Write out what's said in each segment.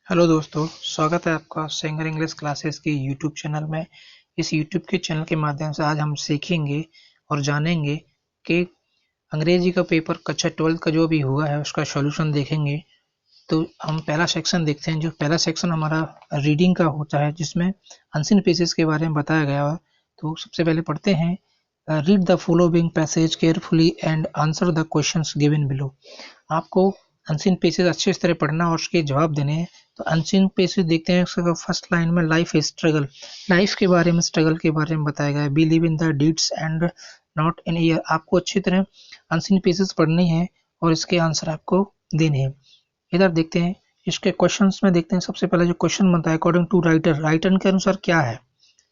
Hello दोस्तों, स्वागत है आपका सिंगर इंग्लिश क्लासेस के यूट्यूब चैनल में। इस यूट्यूब के चैनल के माध्यम से आज हम सीखेंगे और जानेंगे कि अंग्रेजी का पेपर कक्षा 12 का जो भी हुआ है उसका सॉल्यूशन देखेंगे। तो हम पहला सेक्शन देखते हैं। जो पहला सेक्शन हमारा रीडिंग का होता है, जिसमें अनसीन पेजेस के बारे में बताया गया है। तो सबसे पहले पढ़ते हैं। Read the following passage carefully and answer the questions given below. आपको अनसीन पेजेस अच्छे तरह पढ़ना और उसके जवाब देने हैं। तो अनसीन पेजेस देखते हैं। फर्स्ट लाइन में लाइफ इज स्ट्रगल, लाइफ के बारे में, स्ट्रगल के बारे में बताया गया है। Believe in the deeds and not in year. आपको अच्छी तरह अनसीन पेजेस पढ़नी है और इसके आंसर आपको देने हैं। इधर देखते हैं, इसके क्वेश्चंस में देखते हैं। सबसे पहले जो क्वेश्चन बनता है, अकॉर्डिंग टू राइटर, राइटर के अनुसार क्या है,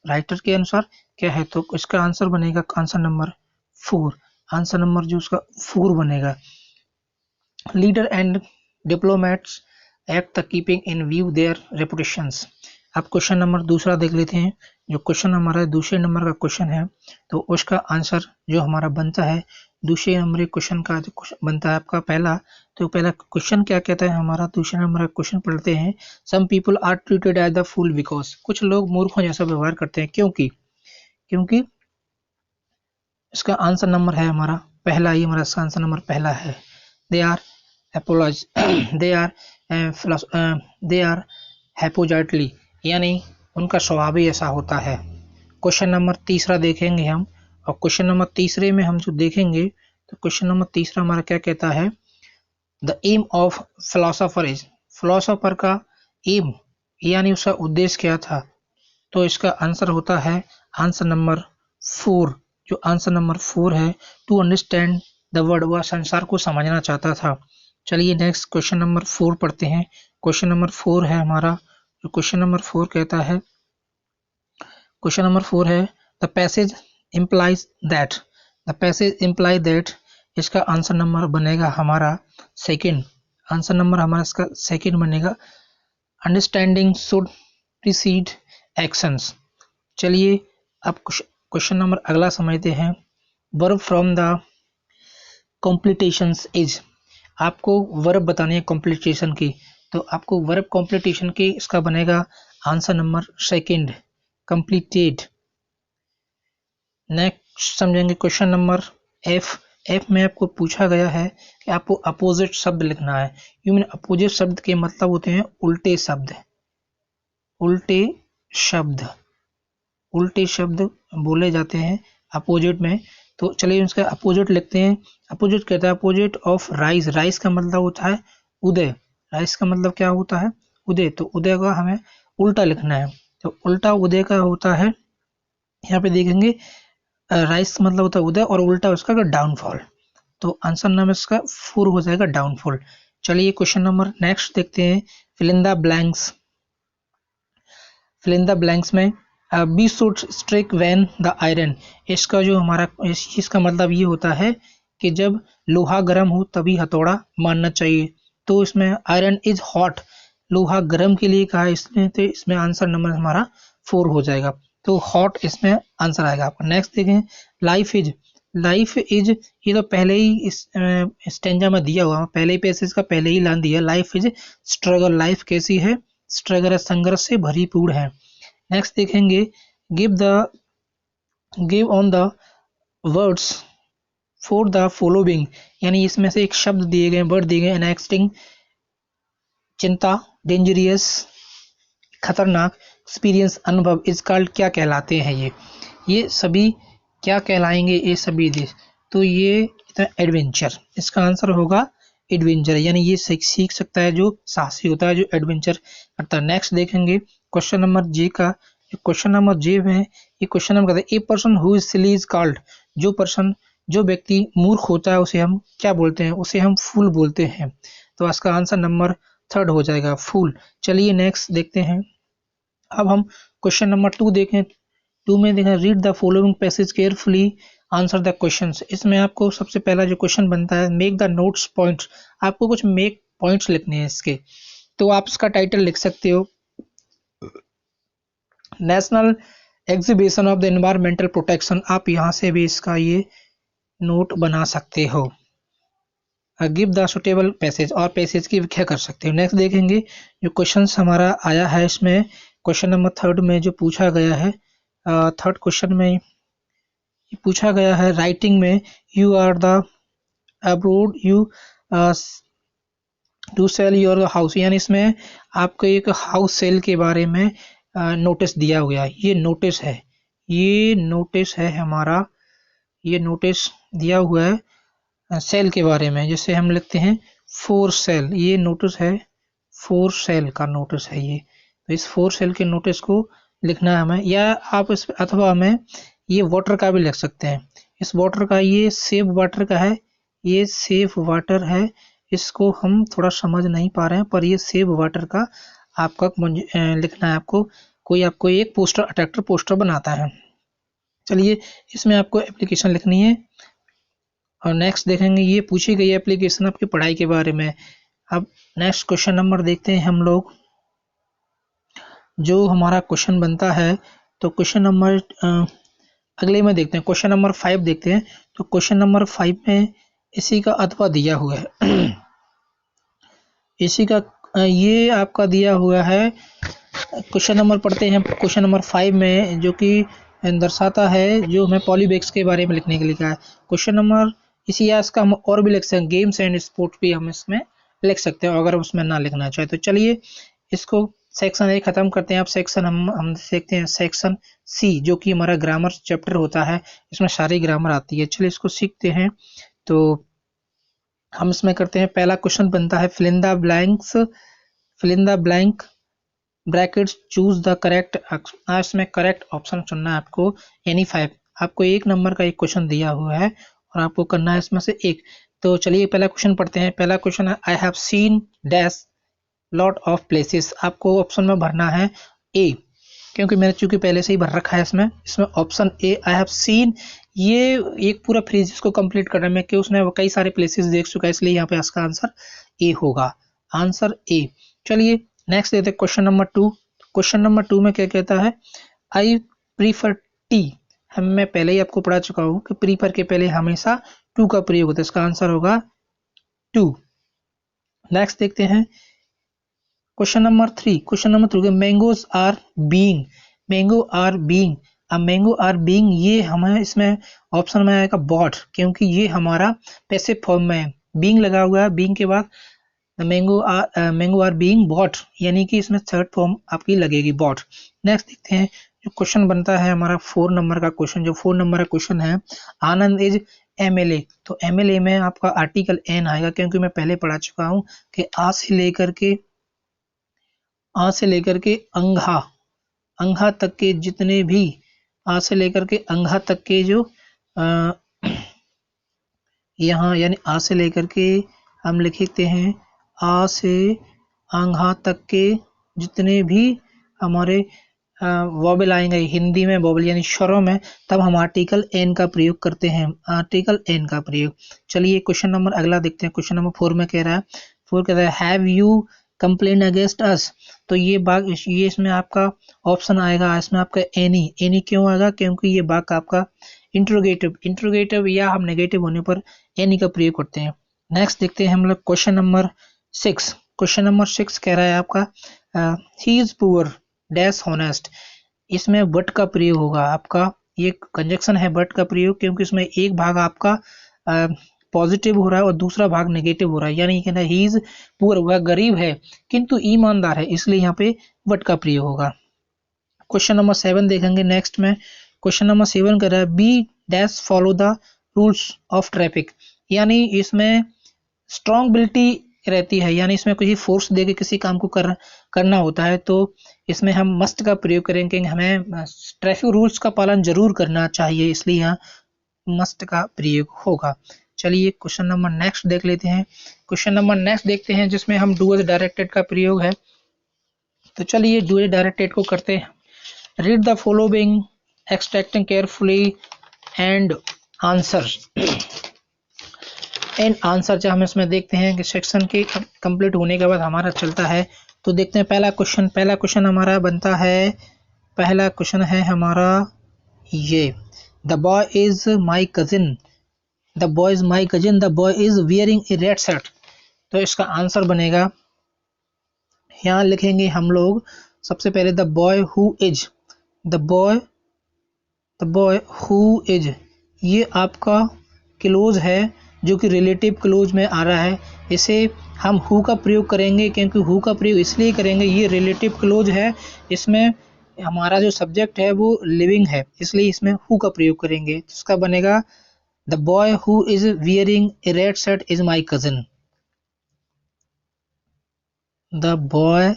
राइटर के अनुसार क्या है। तो इसका आंसर बनेगा आंसर नंबर 4। आंसर नंबर जो उसका 4 बनेगा। Leader and diplomats act the keeping in view their reputations. अब क्वेश्चन नंबर दूसरा देख लेते हैं। जो क्वेश्चन हमारा दूसरे नंबर का क्वेश्चन है, तो उसका आंसर जो हमारा बनता है दूसरे नंबर क्वेश्चन का जो बनता है आपका पहला। तो पहला क्वेश्चन क्या कहता है हमारा, दूसरे नंबर का क्वेश्चन पढ़ते हैं। Some people are treated as the fool because, कुछ लोग मूर्खों जैसा व्यवहार करते हैं क्योंकि। क्योंकि इसका आंसर नंबर है हमारा पहला ही, हमारा इसका आंसर नंबर पहला है। They are apologize they are they are haphazardly, यानी उनका स्वभाव ही ऐसा होता है। क्वेश्चन नंबर तीसरा देखेंगे हम। और क्वेश्चन नंबर तीसरे में हम जो देखेंगे, तो क्वेश्चन नंबर तीसरा हमारा क्या कहता है, the aim of philosopher is, philosopher का एम यानी उसका उद्देश्य क्या था। तो इसका आंसर होता है आंसर नंबर 4। जो आंसर नंबर 4 है, टू अंडरस्टैंड द वर्ल्ड, वह संसार को समझना चाहता था। चलिए नेक्स्ट क्वेश्चन नंबर 4 पढ़ते हैं। क्वेश्चन नंबर 4 है हमारा, जो क्वेश्चन नंबर 4 कहता है, क्वेश्चन नंबर 4 है the passage implies that, the passage imply that. इसका आंसर नंबर बनेगा हमारा सेकंड। आंसर नंबर हमारा इसका सेकंड बनेगा। Understanding should preceded actions. चलिए अब क्वेश्चन नंबर अगला समझते हैं। वर्ब फ्रॉम द कॉम्प्लीटेशंस इज, आपको वर्ब बतानी है कॉम्प्लीटेशन की। तो आपको वर्ब कॉम्प्लीटेशन की इसका बनेगा answer number second, completed. Next समझेंगे क्वेश्चन नंबर एफ। एफ में आपको पूछा गया है कि आपको अपोजिट शब्द लिखना है। यू मीन अपोजिट शब्द के मतलब होते हैं उल्टे शब्द, उल्टे शब्द, उल्टे शब्द बोले जाते हैं अपोजिट में। तो चलिए इसका अपोजिट लिखते हैं। अपोजिट कहता है अपोजिट ऑफ राइज, राइज का मतलब होता है उदय, राइज का मतलब क्या होता है, उदय। तो उदय का हमें उल्टा लिखना है। तो उल्टा उदय का होता है, यहाँ पे देखेंगे राइज का मतलब होता है उदय और उल्टा उसका डाउनफॉल। तो आंसर नंबर इसका 4 हो जाएगा, डाउनफॉल। चलिए क्वेश्चन नंबर नेक्स्ट देखते हैं। Fill in the blanks, fill in the blanks में we should strike when the iron. इसका जो हमारा इसका मतलब ये होता है कि जब लोहा गर्म हो तभी हथौड़ा मारना चाहिए। तो इसमें आयरन इज हॉट, लोहा गर्म के लिए कहा है इसने, तो इसमें आंसर नंबर हमारा 4 हो जाएगा। तो हॉट इसमें आंसर आएगा आपका। नेक्स्ट देखें, लाइफ इज, लाइफ इज ये तो पहले ही इस स्टेंजा में दिया हुआ, पहले ही पैसेज का पहले ही लाइन दिया। लाइफ इज स्ट्रगल, लाइफ कैसी है, स्ट्रगल संघर्ष से भरीपूर्ण है। नेक्स्ट देखेंगे, give the, give on the words for the following, यानी इसमें से एक शब्द दिए गए, वर्ड दिए गए। एनेक्स्टिंग चिंता, डेंजरियस खतरनाक, एक्सपीरियंस अनुभव, इज कॉल्ड क्या कहलाते हैं ये सभी क्या कहलाएंगे ये सभी देश। तो ये एडवेंचर, इसका आंसर होगा एडवेंचर, यानी ये सीख सकता है जो साहसी होता है, जो एडवेंचर करता है। नेक्स्ट देखेंगे क्वेश्चन नंबर जे का। क्वेश्चन नंबर जे में ये क्वेश्चन नंबर कहता है, a person who is silly is called, जो पर्सन, जो व्यक्ति मूर्ख होता है उसे हम क्या बोलते हैं, उसे हम फूल बोलते हैं। तो इसका आंसर नंबर 3 हो जाएगा, फूल। चलिए नेक्स्ट देखते हैं। अब हम क्वेश्चन नंबर 2 देखें। 2 में देखें, read the following passage carefully answer the questions. इसमें आपको सबसे पहला जो क्वेश्चन बनता है, मेक द नोट्स पॉइंट्स, आपको कुछ मेक पॉइंट्स लिखने हैं इसके। तो आप इसका टाइटल लिख सकते हो, national exhibition of the environmental protection. आप यहाँ से भी इसका ये नोट बना सकते हो। गिव द सुटेबल पैसेज, और पैसेज की व्याख्या कर सकते हो। नेक्स्ट देखेंगे जो क्वेश्चन हमारा आया है, इसमें क्वेश्चन नंबर 3 में जो पूछा गया है, थर्ड क्वेश्चन में पूछा गया है राइटिंग में, you are the abroad you to sell your house, यानी इसमें आपको एक हाउस सेल के बारे में नोटिस दिया हुआ है। ये नोटिस है, ये नोटिस है हमारा, ये नोटिस दिया हुआ है सेल के बारे में, जिससे हम लिखते हैं फोर सेल। ये नोटिस है, फोर सेल का नोटिस है ये। तो इस फोर सेल के नोटिस को लिखना है हमें, या आप इस अथवा हमें ये वाटर का भी लिख सकते हैं। इस वाटर का, ये सेव वाटर का है, ये सेव वाटर है। इसको हम थोड़ा समझ नहीं पा रहे हैं, पर ये सेव वाटर का आपका लिखना है आपको। कोई आपको एक पोस्टर, अट्रैक्टर पोस्टर बनाता है। चलिए इसमें आपको एप्लीकेशन लिखनी है। और नेक्स्ट देखेंगे, ये पूछी गई एप्लीकेशन आपकी पढ़ाई के बारे में। अब नेक्स्ट क्वेश्चन नंबर देखते हैं हम लोग, जो हमारा क्वेश्चन बनता है। तो क्वेश्चन नंबर अगले में देखते हैं, क्वेश्चन नंबर 5 देखते हैं। तो क्वेश्चन नंबर 5 में इसी का अथवा दिया हुआ है इसी का ये आपका दिया हुआ है। क्वेश्चन नंबर पढ़ते हैं, क्वेश्चन नंबर 5 में, जो कि दर्शाता है, जो हमें पॉलीबैग्स के बारे में लिखने के लिए कहा है। क्वेश्चन नंबर इसी या इसका हम और भी लिख सकते हैं, गेम्स एंड स्पोर्ट्स भी हम इसमें लिख सकते हैं अगर उसमें ना लिखना चाहे तो। चलिए इसको सेक्शन ए खत्म करते हैं। अब सेक्शन हम देखते हैं सेक्शन सी, जो कि हमारा ग्रामर चैप्टर होता है। इसमें सारी ग्रामर आती है। चलिए इसको सीखते हैं। तो हम इसमें करते हैं, पहला क्वेश्चन बनता है fill in the blanks, fill in the blank brackets, choose the correct. इसमें करेक्ट ऑप्शन चुनना है आपको, एनी 5। आपको 1 नंबर का एक क्वेश्चन दिया हुआ है और आपको करना है इसमें से एक। तो चलिए पहला क्वेश्चन पढ़ते हैं। पहला क्वेश्चन है, I have seen dash lot of places. आपको ऑप्शन में भरना है ए, क्योंकि मैंने चूंकि पहले से ही भर रखा है इसमें option A, I have seen. ये एक पूरा फ्रेज को कंप्लीट करने में, कि उसने कई सारे प्लेसेस देख चुका है, इसलिए यहाँ पे इसका आंसर ए होगा, आंसर ए। चलिए नेक्स्ट देते हैं क्वेश्चन नंबर 2। क्वेश्चन नंबर 2 में क्या कहता है, आई प्रीफर टी। मैं पहले ही आपको पढ़ा चुका हूँ कि प्रीफर के पहले हमेशा टू का प्रयोग होता है, इसका आंसर होगा 2। नेक्स्ट देखते हैं question number 3। Question number 3, mangoes are being, mango are being. अब मैंगो आर बीइंग, ये हमें इसमें ऑप्शन में आएगा बॉट, क्योंकि ये हमारा पैसिव फॉर्म में है। बीइंग लगा हुआ है, बीइंग के बाद मैंगो आर बीइंग बॉट, यानी कि इसमें थर्ड फॉर्म आपकी लगेगी बॉट। नेक्स्ट देखते हैं जो क्वेश्चन बनता है हमारा 4 नंबर का क्वेश्चन। जो 4 नंबर का क्वेश्चन है, आनंद इज एमएलए। तो एमएलए में आपका आर्टिकल एन आएगा, क्योंकि मैं पहले पढ़ा चुका हूँ कि आ से लेकर के अंघा तक के जितने भी, आ से लेकर के अंघा तक के जो यहाँ, यानी आ से लेकर के हम लिखते हैं, आ से अंघा तक के जितने भी हमारे वॉबल आएंगे, हिंदी में वॉबल यानी स्वरों में, तब हम आर्टिकल एन का प्रयोग करते हैं, आर्टिकल एन का प्रयोग। चलिए क्वेश्चन नंबर अगला देखते हैं। क्वेश्चन नंबर 4 में कह रहा है, 4 कह रहा है, have you complain against us. तो ये इसमें आपका ऑप्शन आएगा, इसमें आपका एनी क्यों आएगा, क्योंकि ये वाक्य आपका इंट्रोगेटिव या हम नेगेटिव होने पर एनी का प्रयोग करते हैं। नेक्स्ट देखते हैं हम लोग क्वेश्चन नंबर 6। क्वेश्चन नंबर 6 कह रहा है आपका, he is poor dash honest. इसमें बट का प्रयोग होगा आपका, ये कंजक्शन है बट का प्रयोग, क्योंकि इसमें एक भाग आपका पॉजिटिव हो रहा है और दूसरा भाग नेगेटिव हो रहा है। यानी कहना ही इज पुअर, वह गरीब है किंतु ईमानदार है, इसलिए यहाँ पे बट का प्रयोग होगा। क्वेश्चन नंबर 7 देखेंगे नेक्स्ट में। क्वेश्चन नंबर 7 कर रहा है, B dash follow the rules of traffic. यानी इसमें स्ट्रॉन्गबिलिटी रहती है, यानी इसमें किसी फोर्स देके किसी काम को करना होता है, तो इसमें हम मस्ट का प्रयोग करेंगे, हमें ट्रैफिक रूल्स का पालन जरूर करना चाहिए, इसलिए यहाँ मस्ट का प्रयोग होगा। चलिए क्वेश्चन नंबर नेक्स्ट देख लेते हैं। क्वेश्चन नंबर नेक्स्ट देखते हैं, जिसमें हम डू एज डायरेक्टेड का प्रयोग है। तो चलिए डू एज डायरेक्टेड को करते हैं। Read the following extracting carefully and answer. And answer जब हम इसमें देखते हैं कि सेक्शन के कंप्लीट होने के बाद हमारा चलता है, तो देखते हैं पहला क्वेश्चन हमारा बनता है, पहला क्वेश्चन है हमारा ये, the boy is my cousin. The boy is my cousin, the boy is wearing A red shirt. तो इसका आंसर बनेगा, यहाँ लिखेंगे हम लोग सबसे पहले the boy who is, the boy who is, ये आपका क्लोज है जो कि रिलेटिव क्लोज में आ रहा है। इसे हम हु का प्रयोग करेंगे, क्योंकि हु का प्रयोग इसलिए करेंगे, ये रिलेटिव क्लोज है, इसमें हमारा जो सब्जेक्ट है वो लिविंग है, इसलिए इसमें हु का प्रयोग करेंगे। तो इसका बनेगा the boy who is wearing A red shirt is my cousin. The boy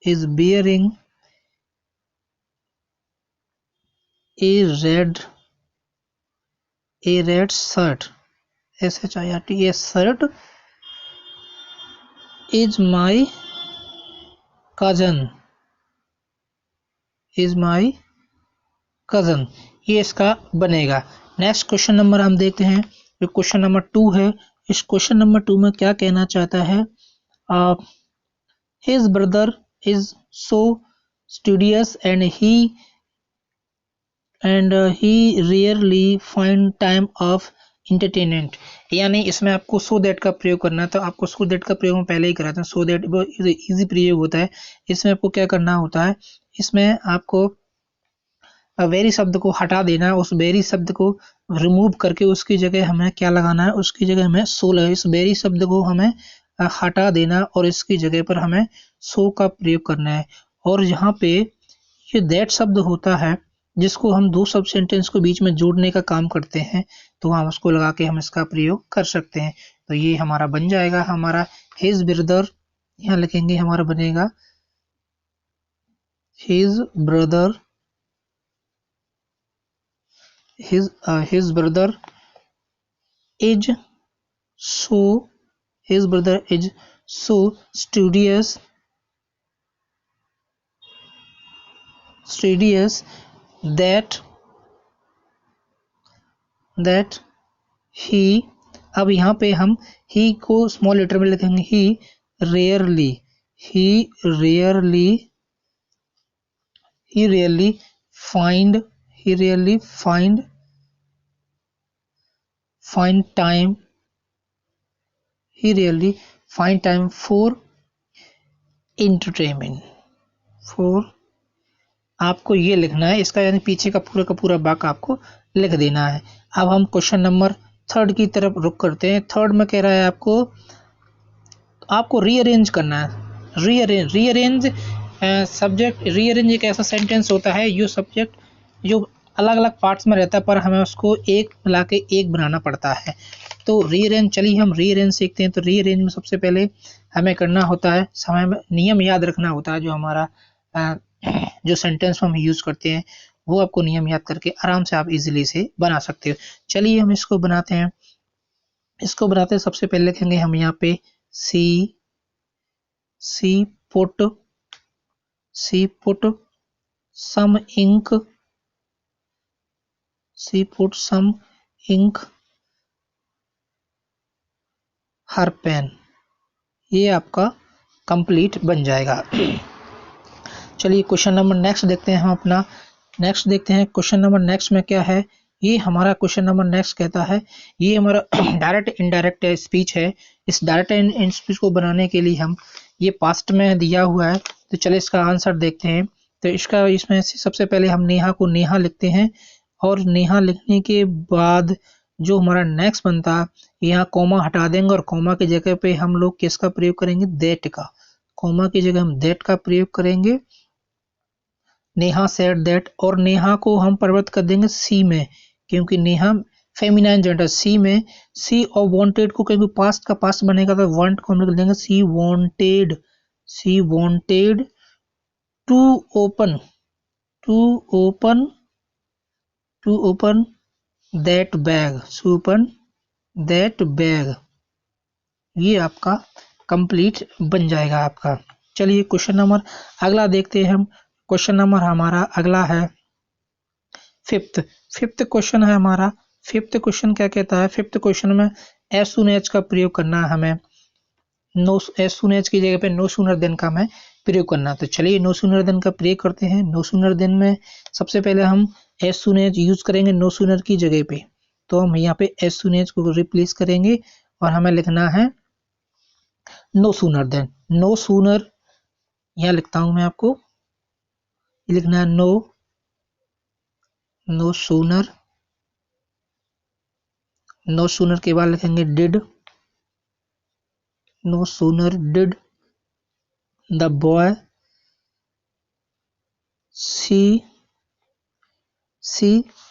is bearing a red shirt, shirt, a shirt is my cousin, ये इसका बनेगा। नेक्स्ट क्वेश्चन नंबर हम देखते हैं, जो क्वेश्चन नंबर 2 है। इस क्वेश्चन नंबर 2 में क्या कहना चाहता है, his brother is so studious and he rarely find time of entertainment। यानी इसमें आपको so that का प्रयोग करना है। तो आपको so that का प्रयोग हम पहले ही कराते हैं, so that वो इजी प्रयोग होता है। इसमें आपको क्या करना होता है, इसमें आपको वेरी शब्द को हटा देना है, उस वेरी शब्द को रिमूव करके उसकी जगह हमें क्या लगाना है, उसकी जगह हमें सो लगा, इस वेरी शब्द को हमें हटा देना और इसकी जगह पर हमें सो का प्रयोग करना है। और यहाँ पे ये दैट शब्द होता है जिसको हम दो सब सेंटेंस को बीच में जोड़ने का काम करते हैं, तो हम उसको लगा के हम इसका प्रयोग कर सकते हैं। तो ये हमारा बन जाएगा, हमारा हिज ब्रदर, यहाँ लिखेंगे हमारा बनेगा his brother his brother is so studious that he, अब यहाँ पे हम he को स्मॉल लेटर में लिखेंगे, he rarely find time for entertainment। आपको ये लिखना है, इसका यानी पीछे का पूरा वाक्य आपको लिख देना है। अब हम क्वेश्चन नंबर 3 की तरफ रुक करते हैं। 3 में कह रहा है आपको रीअरेंज करना है। रीअरेंज सब्जेक्ट, रीअरेंज एक ऐसा सेंटेंस होता है जो सब्जेक्ट जो अलग अलग पार्ट्स में रहता है, पर हमें उसको एक मिला के एक बनाना पड़ता है। तो रीअरेंज, चलिए हम रीअरेंज सीखते हैं। तो रीअरेंज में सबसे पहले हमें करना होता है, समय में नियम याद रखना होता है, जो हमारा जो सेंटेंस हम यूज करते हैं वो आपको नियम याद करके आराम से आप इजीली से बना सकते हो। चलिए हम इसको बनाते हैं। सबसे पहले लिखेंगे हम यहाँ पे सी put some ink her pen। ये आपका कंप्लीट बन जाएगा। चलिए क्वेश्चन नंबर नेक्स्ट देखते हैं हम अपना। क्वेश्चन नंबर नेक्स्ट में क्या है, ये हमारा क्वेश्चन नंबर नेक्स्ट कहता है, ये हमारा डायरेक्ट इनडायरेक्ट स्पीच है। इस डायरेक्ट इन स्पीच को बनाने के लिए हम ये पास्ट में दिया हुआ है, तो चलिए इसका आंसर देखते हैं। तो इसमें सबसे पहले हम नेहा को नेहा लिखते हैं, और नेहा लिखने के बाद जो हमारा नेक्स्ट बनता है, यहाँ कॉमा हटा देंगे और कॉमा की जगह पे हम लोग किसका प्रयोग करेंगे, दैट का। कॉमा की जगह हम दैट का प्रयोग करेंगे। नेहा सेड दैट, और नेहा को हम परिवर्तित कर देंगे सी में, क्योंकि नेहा फेमिनाइन जेंडर। सी में सी और वांटेड को, क्योंकि पास्ट का पास्ट बनेगा तो वांट को हम लिख देंगे she wanted to open that bag. ये आपका कंप्लीट बन जाएगा आपका। चलिए क्वेश्चन नंबर अगला देखते हैं हम। क्वेश्चन नंबर हमारा अगला है फिफ्थ क्वेश्चन है हमारा। फिफ्थ क्वेश्चन क्या कहता है, फिफ्थ क्वेश्चन में एज सून एज का प्रयोग करना है हमें। एज सून एज की जगह पे नो सूनर देन का हमें प्रयोग करना। तो चलिए नो सूनर देन का प्रयोग करते हैं। नो सूनर देन में सबसे पहले हम एज सून एज यूज करेंगे नो सूनर की जगह पे। तो हम यहाँ पे एज सून एज को रिप्लेस करेंगे और हमें लिखना है no sooner than. No sooner यहाँ लिखता हूं मैं आपको, लिखना है नो सूनर। नो सूनर के बाद लिखेंगे did. No sooner did the boy see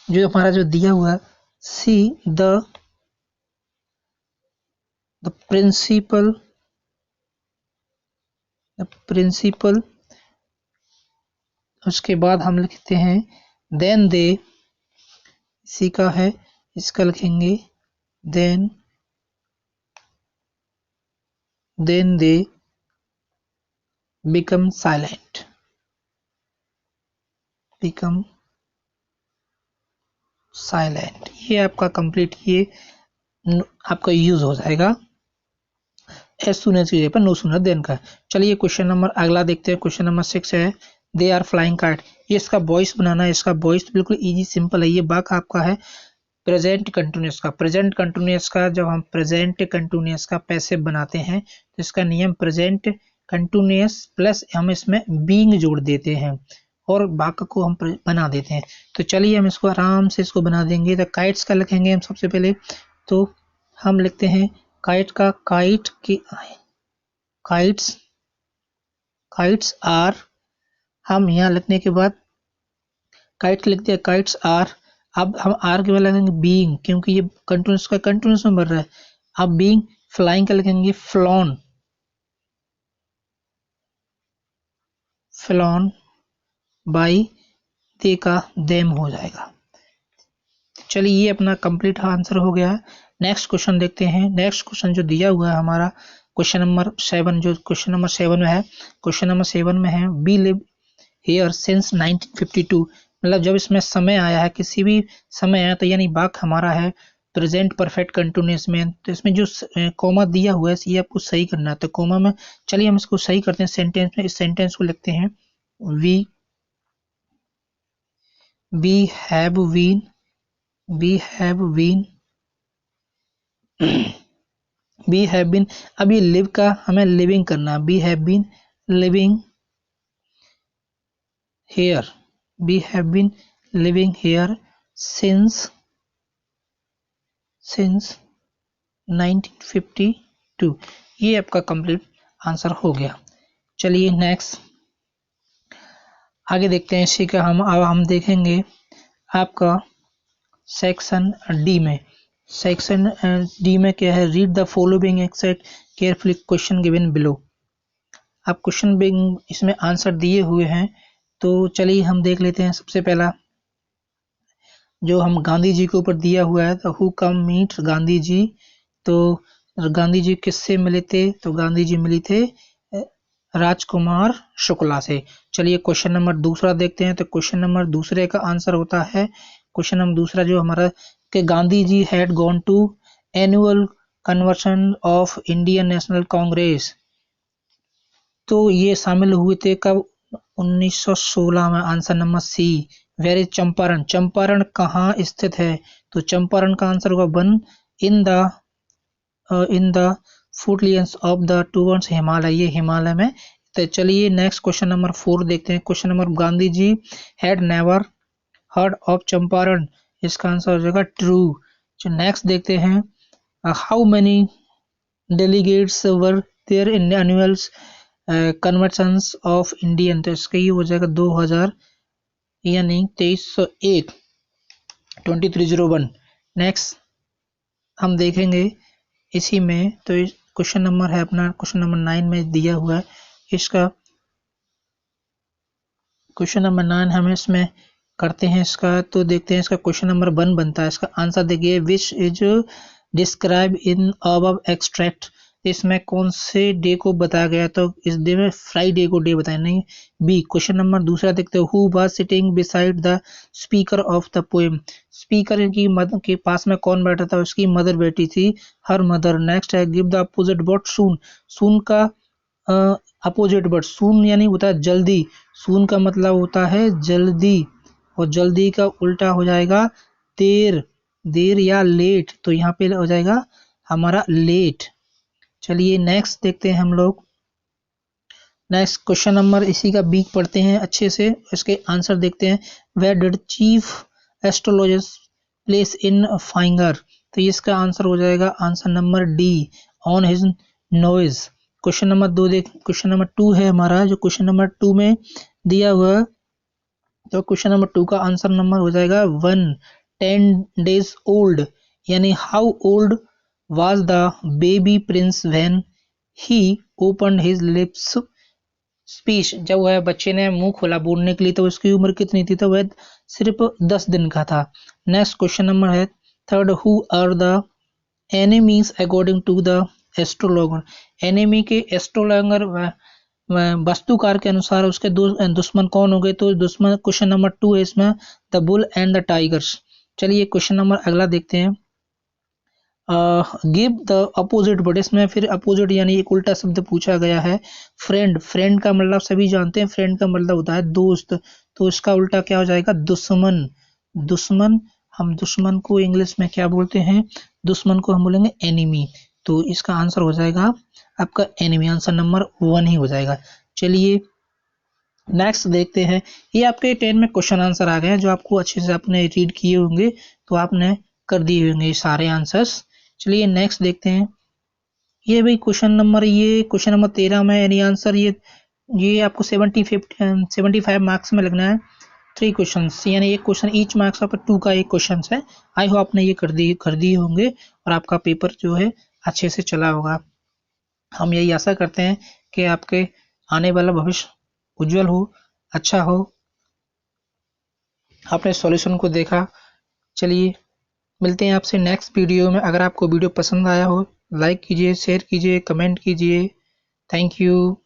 जो हमारा जो दिया हुआ है सी द प्रिंसिपल उसके बाद हम लिखते हैं देन दे, इसी का है, इसका लिखेंगे देन दे बिकम साइलेंट। ये आपका कंप्लीट ये आपका यूज हो जाएगा एज सून एज की जगह पर नो सूनर देन का। चलिए क्वेश्चन नंबर अगला देखते हैं। क्वेश्चन नंबर 6 है दे आर फ्लाइंग काइट। ये इसका वॉइस बनाना है। इसका वॉइस बिल्कुल इजी सिंपल है। ये बाक आपका है प्रेजेंट कंटिन्यूअस का। प्रेजेंट कंटिन्यूअस का जब हम प्रेजेंट कंटिन्यूअस का पैसिव बनाते हैं तो इसका नियम प्रेजेंट कंटिन्यूअस प्लस हम इसमें बीइंग जोड़ देते हैं और वाक्य को हम बना देते हैं। तो चलिए हम इसको आराम से इसको बना देंगे। तो काइट्स का लिखेंगे हम सबसे पहले। तो हम लिखते हैं काइट का काइट्स आर। हम यहाँ लिखने के बाद काइट्स लिखते हैं काइट्स आर। अब हम आर के बाद लिखेंगे बीइंग, क्योंकि ये कंटिन्यूस में बढ़ रहा है। अब बीइंग फ्लाइंग का लिखेंगे फ्लॉन बाई दे का देम हो जाएगा। चलिए ये अपना कंप्लीट आंसर हो गया। नेक्स्ट क्वेश्चन देखते हैं। नेक्स्ट क्वेश्चन जो दिया हुआ है हमारा क्वेश्चन नंबर 7, जो क्वेश्चन नंबर 7 में है। क्वेश्चन नंबर 7 में है वी लिव हियर सिंस 1952। मतलब जब इसमें समय आया है, किसी भी समय आया तो यानी वाक्य हमारा है प्रेजेंट परफेक्ट कंटिन्यूअस में। तो इसमें जो कॉमा दिया हुआ है ये आपको सही करना है। तो कॉमा में चलिए हम इसको सही करते हैं सेंटेंस में। इस सेंटेंस को लिखते हैं वी हैव बीन। अब ये लिव का हमें लिविंग करना है। We have been living here since 1952। ये आपका कंप्लीट आंसर हो गया। चलिए नेक्स्ट आगे देखते हैं। इसी का हम देखेंगे आपका सेक्शन डी में। सेक्शन डी में क्या है, read the following except carefully question given below. आप क्वेश्चन इसमें आंसर दिए हुए हैं। तो चलिए हम देख लेते हैं। सबसे पहला जो हम गांधी जी के ऊपर दिया हुआ है, who come meet Gandhi ji. तो गांधी जी किससे मिले थे, तो गांधी जी मिले थे राजकुमार शुक्ला से। चलिए क्वेश्चन नंबर दूसरा देखते हैं। तो क्वेश्चन नंबर दूसरे का आंसर होता है, क्वेश्चन नंबर दूसरा जो हमारा कि Gandhi ji had gone to annual conversion of Indian National Congress. तो ये शामिल हुए थे कब, 1916 में। Answer number C. Where is Champaran. Champaran कहाँ स्थित है, तो चंपारण का आंसर होगा 1 in the foothills of the towards Himalaya. ये हिमालय में। तो चलिए नेक्स्ट क्वेश्चन नंबर 4 देखते हैं। Question number Gandhi ji had never heard of Champaran. इसका आंसर हो जाएगा ट्रू। नेक्स्ट देखते हैं how many delegates were there in annual conversions of Indian. तो इसका ये हो जाएगा 2000 यानी 2301 2301। नेक्स्ट हम देखेंगे इसी में। तो क्वेश्चन नंबर है अपना क्वेश्चन नंबर 9 में दिया हुआ है। इसका क्वेश्चन नंबर 9 हम इसमें करते हैं इसका। तो देखते हैं इसका क्वेश्चन नंबर 1 बनता है। इसका आंसर देखिए which is describe in above extract. इसमें कौन से डे को बताया गया, तो इस डे में फ्राइडे को डे बताया नहीं। बी क्वेश्चन नंबर दूसरा देखते हैं who was sitting beside the speaker of the poem. Speaker की मदर के पास में कौन बैठा था, उसकी मदर बैठी थी, हर मदर। नेक्स्ट है गिव द अपोजिट वर्ड सून। सून का अपोजिट वर्ड। सून यानी होता है जल्दी, सून का मतलब होता है जल्दी, और जल्दी का उल्टा हो जाएगा देर, देर या लेट, तो यहाँ पे हो जाएगा हमारा लेट। चलिए नेक्स्ट देखते हैं हम लोग। नेक्स्ट क्वेश्चन नंबर इसी का बीक पढ़ते हैं अच्छे से, इसके आंसर देखते हैं। Where did chief astrologist place in finger, तो इसका आंसर हो जाएगा answer number D, on his nose. Question number 2 देख, क्वेश्चन नंबर 2 है हमारा, जो क्वेश्चन नंबर 2 में दिया हुआ, तो क्वेश्चन नंबर 2 का आंसर नंबर हो जाएगा 1, 10 days old, यानी how old was the baby Prince when he open his lips speech, जब वह बच्चे ने मुंह खोला बोलने के लिए तो उसकी उम्र कितनी थी, तो वह सिर्फ 10 दिन का था। नेक्स्ट क्वेश्चन नंबर है third, who are the enemies according to the astrologer, enemy के एस्ट्रोलॉगर वास्तुकार के अनुसार उसके दुश्मन कौन हो गए, तो दुश्मन क्वेश्चन नंबर 2 है इसमें, the bull and the tigers. चलिए क्वेश्चन नंबर अगला देखते हैं। गिव द अपोजिट वर्ड, इसमें फिर अपोजिट यानी एक उल्टा शब्द पूछा गया है। फ्रेंड, फ्रेंड का मतलब सभी जानते हैं, फ्रेंड का मतलब होता है दोस्त, तो इसका उल्टा क्या हो जाएगा दुश्मन, दुश्मन। हम दुश्मन को इंग्लिश में क्या बोलते हैं, दुश्मन को हम बोलेंगे एनिमी, तो इसका आंसर हो जाएगा आपका एनिमी, आंसर नंबर 1 ही हो जाएगा। चलिए नेक्स्ट देखते हैं। ये आपके 10 में क्वेश्चन आंसर आ गए हैं, जो आपको अच्छे से आपने रीड किए होंगे, तो आपने कर दिए होंगे ये सारे आंसर्स। चलिए नेक्स्ट देखते हैं। ये भाई क्वेश्चन नंबर, ये क्वेश्चन नंबर 13 में यानी आंसर ये आपको 75 मार्क्स में लगना है। 3 क्वेश्चन यानी एक क्वेश्चन ईच मार्क्स पर 2 का एक क्वेश्चन है। आई होप आपने ये कर दिए होंगे और आपका पेपर जो है अच्छे से चला होगा। हम यही आशा करते हैं कि आपके आने वाला भविष्य उज्जवल हो, अच्छा हो। आपने सॉल्यूशन को देखा। चलिए मिलते हैं आपसे नेक्स्ट वीडियो में। अगर आपको वीडियो पसंद आया हो लाइक कीजिए, शेयर कीजिए, कमेंट कीजिए। Thank you.